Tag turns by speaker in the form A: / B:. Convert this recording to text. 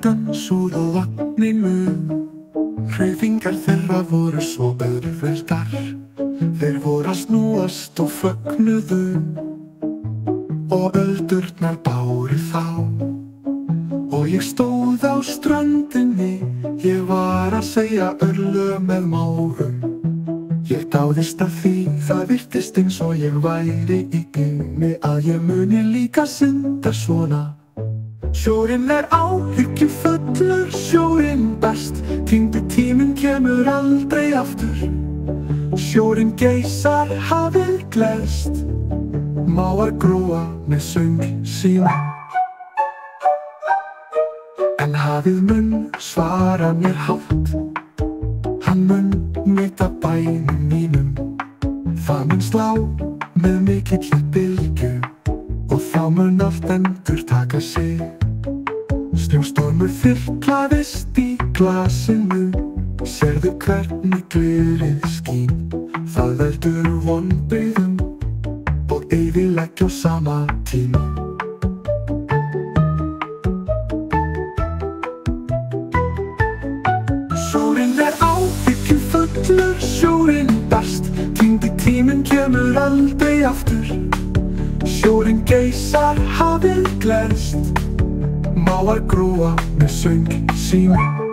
A: dönsuðu á vatninu. Hreyfingar þeirra voru svo auðveldar. Þeir voru að snúast og fögnuðu, og öldurnar báru þá. Og ég stóð á ströndinni, ég var að segja örlög með márum. Ég dáðist að því, það virtist eins og ég væri í gynni, að ég muni líka synda svona. Sjórinn áhyggjufullur, sjórinn best, týndi tíminn kemur aldrei aftur. Sjórinn geysar, hafið gleðst, mávar gróa með söng sína. En hafið mun svara mér hátt, hann mun neita bænum mínum. Það mun slá með mikilli bylgju, og þá mun allt endurtaka sig. Snjóstormur þyrlaðist í glasinu, sérðu hvernig glerið skín. Það veldur vonbrigðum og eyðileggja á sama tíma. Sjórinn áhyggjufullur, sjórinn best, týndi tíminn kemur aldrei aftur. Sjórinn geysar, hafið gleðst, mávar gróa með söng sína.